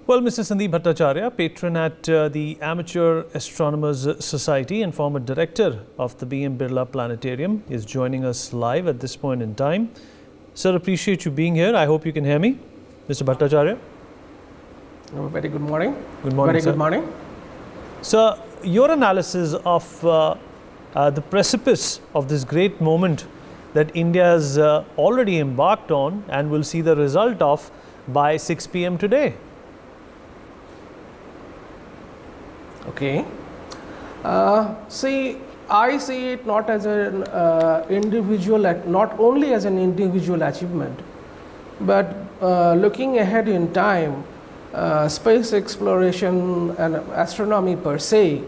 Well, Mr. Sandeep Bhattacharya, patron at the Amateur Astronomers Society and former director of the B.M. Birla Planetarium, is joining us live at this point in time. Sir, appreciate you being here. I hope you can hear me. Mr. Bhattacharya. Very good morning. Good morning, Very sir. good morning. Sir, your analysis of the precipice of this great moment that India has already embarked on and will see the result of by 6 p.m. today. Okay. I see it not as an individual, not only as an individual achievement, but looking ahead in time, space exploration and astronomy per se,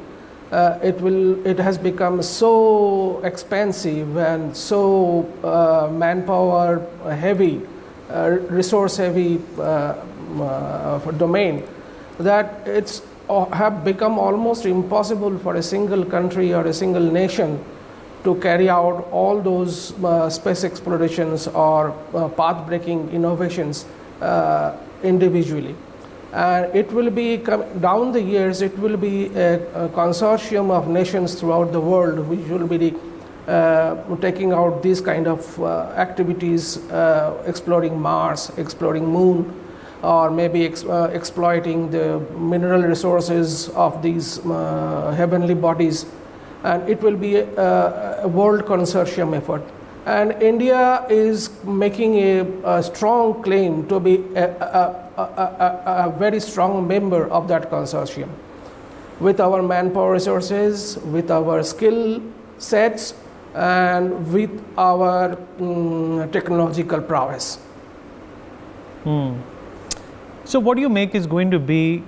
it has become so expensive and so manpower heavy, resource heavy domain, that it's have become almost impossible for a single country or a single nation to carry out all those space explorations or path-breaking innovations individually. And it will be, down the years, it will be a consortium of nations throughout the world which will be taking out these kind of activities, exploring Mars, exploring Moon, or maybe exploiting the mineral resources of these heavenly bodies, and it will be a world consortium effort. And India is making a strong claim to be a very strong member of that consortium, with our manpower resources, with our skill sets, and with our technological prowess. So what do you make is going to be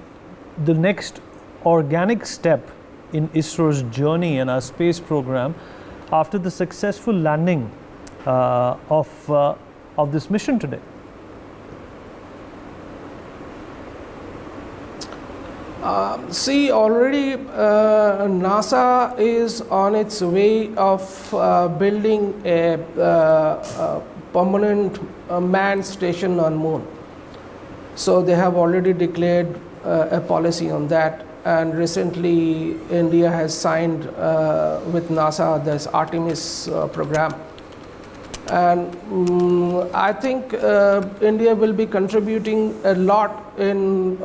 the next organic step in ISRO's journey and our space program after the successful landing of this mission today? Already NASA is on its way of building a permanent manned station on Moon. So they have already declared a policy on that, and recently India has signed with NASA this Artemis program. And I think India will be contributing a lot in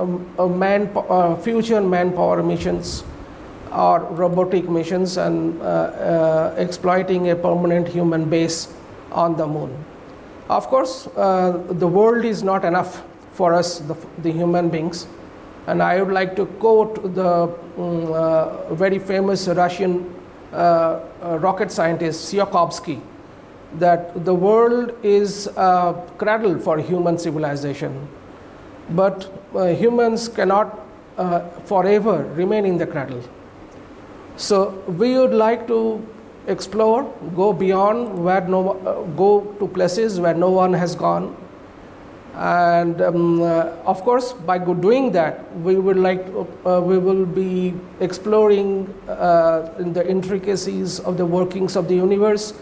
future manpower missions or robotic missions, and exploiting a permanent human base on the Moon. Of course, the world is not enough for us, the human beings. And I would like to quote the very famous Russian rocket scientist Tsiolkovsky, that the world is a cradle for human civilization, but humans cannot forever remain in the cradle. So we would like to explore, go beyond where go to places where no one has gone. And of course, by doing that, we will be exploring in the intricacies of the workings of the universe,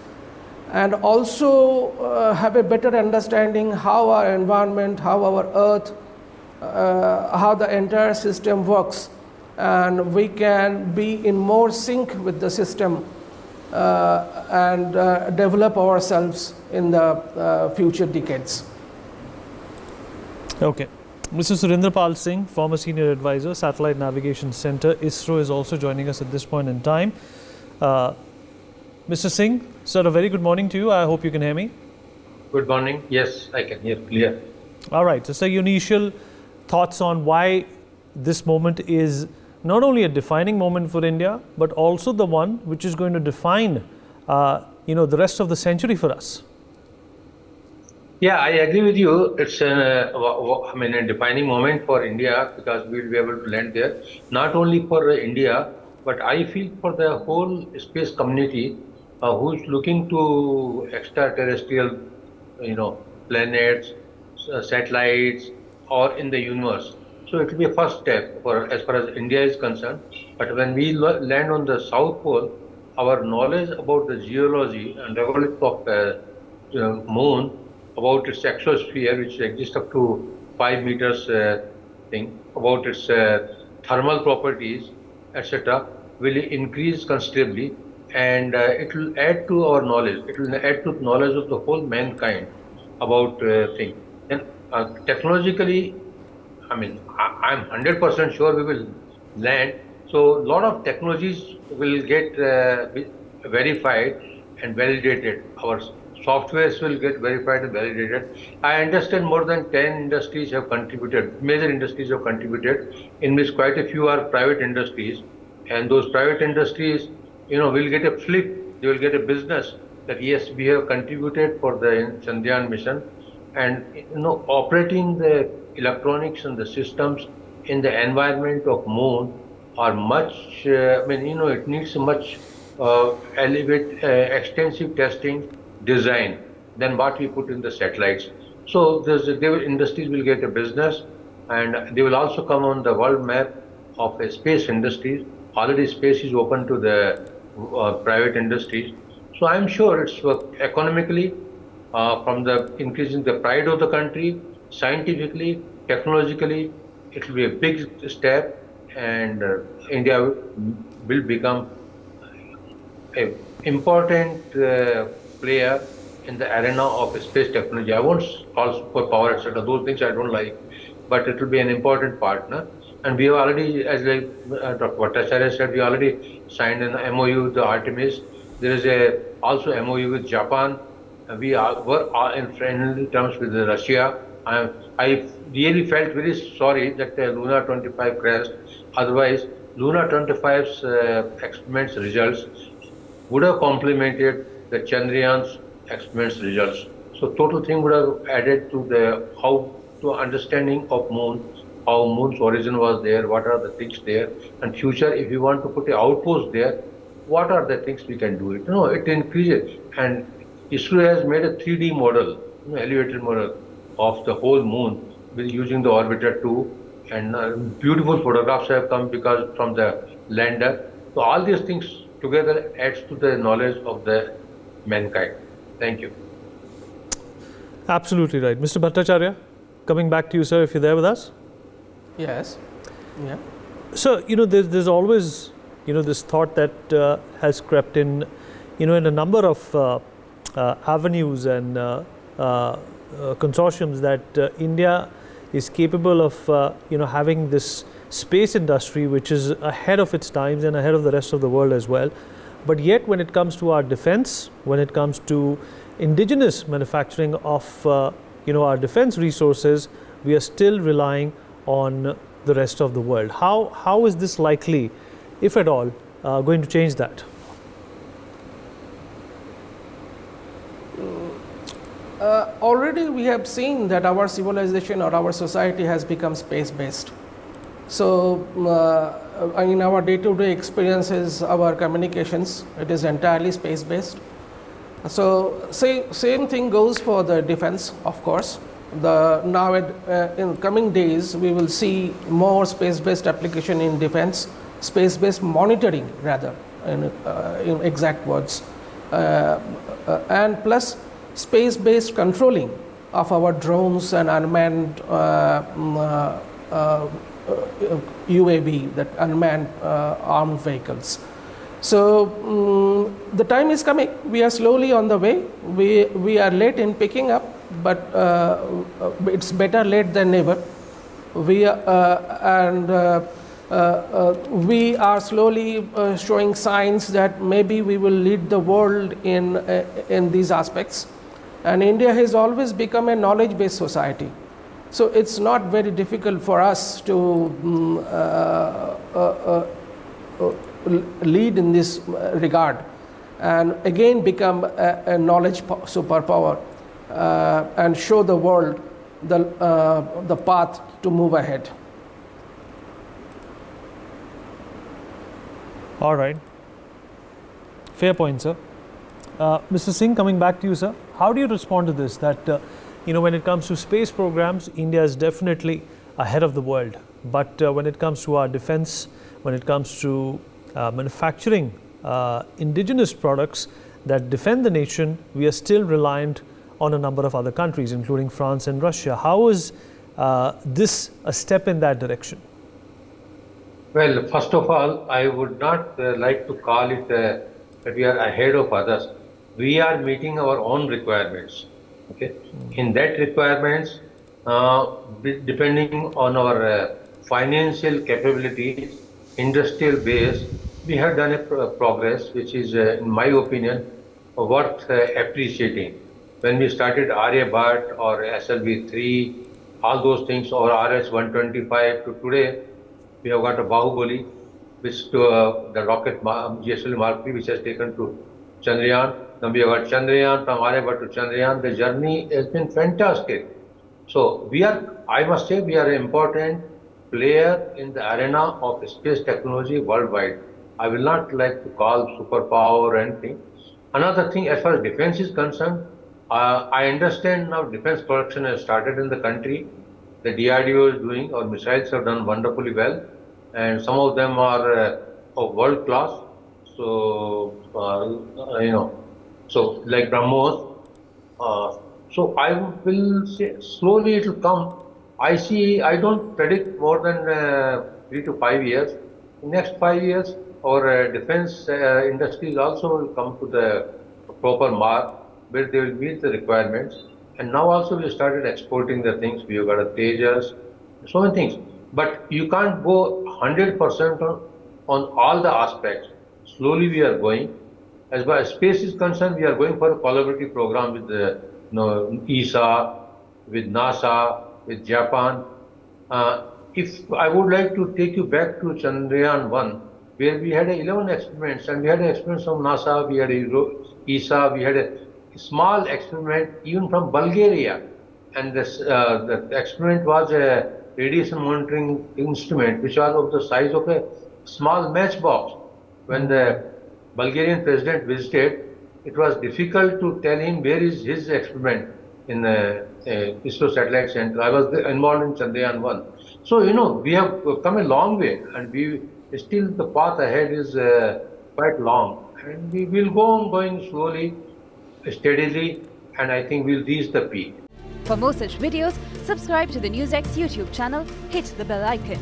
and also have a better understanding how our environment, how our Earth, how the entire system works, and we can be in more sync with the system and develop ourselves in the future decades. Okay. Mr. Surinder Singh, former Senior Advisor, Satellite Navigation Center, ISRO, is also joining us at this point in time. Mr. Singh, sir, a very good morning to you. I hope you can hear me. Good morning. Yes, I can hear clear. All right. So, sir, your initial thoughts on why this moment is not only a defining moment for India, but also the one which is going to define, the rest of the century for us. Yeah, I agree with you. It's a defining moment for India, because we'll be able to land there. Not only for India, but I feel for the whole space community who's looking to extraterrestrial, planets, satellites, or in the universe. So it will be a first step as far as India is concerned. But when we land on the South Pole, our knowledge about the geology and regolith of the moon, about its exosphere, which exists up to 5 meters thing about its thermal properties, etc., will increase considerably, and it will add to our knowledge. It will add to knowledge of the whole mankind about things. And technologically, I mean, I'm 100% sure we will land. So a lot of technologies will get verified and validated. Our softwares will get verified and validated. I understand more than 10 industries have contributed, major industries have contributed, in which quite a few are private industries. And those private industries, will get a flip, they will get a business that yes, we have contributed for the Chandrayaan mission. And operating the electronics and the systems in the environment of moon are much, it needs much extensive testing design than what we put in the satellites. So industries will get a business, and they will also come on the world map of a space industry. Already space is open to the private industries. So I'm sure it's economically, from the increasing the pride of the country, scientifically, technologically, it will be a big step, and India will become an important player in the arena of space technology. I won't call superpower, etc. Those things I don't like, but it will be an important partner. And we have already, as Dr. Bhattacharya said, we already signed an MOU with the Artemis. There is also MOU with Japan. We were in friendly terms with Russia. I really felt very sorry that Luna 25 crashed. Otherwise, Luna 25's experiments results would have complemented the Chandrayaan's experiments results. So total thing would have added to the understanding of moon, how moon's origin was there, what are the things there, and future if you want to put an outpost there, what are the things we can do it. It increases. And ISRO has made a 3D model, elevated model of the whole moon using the Orbiter 2, and beautiful photographs have come because from the lander. So all these things together adds to the knowledge of the mankind. Thank you. Absolutely right. Mr. Bhattacharya, coming back to you, sir, if you're there with us. Yes. Yeah. So, there's always, this thought that has crept in, in a number of avenues and consortiums that India is capable of, having this space industry which is ahead of its times and ahead of the rest of the world as well. But yet, when it comes to our defense, when it comes to indigenous manufacturing of, our defense resources, we are still relying on the rest of the world. How is this likely, if at all, going to change that? Already we have seen that our civilization or our society has become space-based. So in our day-to-day experiences, our communications, it is entirely space-based. So same thing goes for the defense, of course. Now in coming days, we will see more space-based application in defense, space-based monitoring rather, in exact words, and plus space-based controlling of our drones and unmanned UAV, that unmanned armed vehicles. So the time is coming. We are slowly on the way. We are late in picking up, but it's better late than never. We are slowly showing signs that maybe we will lead the world in these aspects. And India has always become a knowledge-based society. So it's not very difficult for us to lead in this regard and again become a knowledge superpower and show the world the path to move ahead. All right. Fair point, sir. Mr. Singh, coming back to you, sir. How do you respond to this? That, when it comes to space programs, India is definitely ahead of the world. But when it comes to our defense, when it comes to manufacturing indigenous products that defend the nation, we are still reliant on a number of other countries, including France and Russia. How is this a step in that direction? Well, first of all, I would not like to call it that we are ahead of others. We are meeting our own requirements. Okay, in that requirements, depending on our financial capabilities, industrial base, we have done a progress, which is, in my opinion, worth appreciating. When we started Aryabhat or SLV3, all those things, or RS-125 to today, we have got a Bahubali, which to the rocket GSL Mark III, which has taken to Chandrayaan. Now we have got Chandrayaan, from Aryabhat to Chandrayaan. The journey has been fantastic. So we are, I must say, we are an important player in the arena of space technology worldwide. I will not like to call superpower or anything. Another thing, as far as defense is concerned, I understand now defense production has started in the country. The DRDO is doing, our missiles have done wonderfully well, and some of them are of world class. So, so like BrahMos. So I will say slowly it will come. I don't predict more than 3 to 5 years. In next 5 years, our defense industries also will come to the proper mark where they will meet the requirements. And now also we started exporting the things. We have got a Tejas, so many things. But you can't go 100% on all the aspects. Slowly we are going. As far as space is concerned, we are going for a collaborative program with the ESA, with NASA, with Japan. If I would like to take you back to Chandrayaan-1, where we had 11 experiments, and we had experiments from NASA, we had ESA, we had a small experiment even from Bulgaria, and this, the experiment was a radiation monitoring instrument which was of the size of a small matchbox. When the Bulgarian president visited, it was difficult to tell him where is his experiment in ISRO Satellite Center. I was involved in Chandrayaan-1. So, we have come a long way, and we still the path ahead is quite long, and we will go on going slowly, steadily, and I think we'll reach the peak. For more such videos, subscribe to the NewsX YouTube channel, hit the bell icon.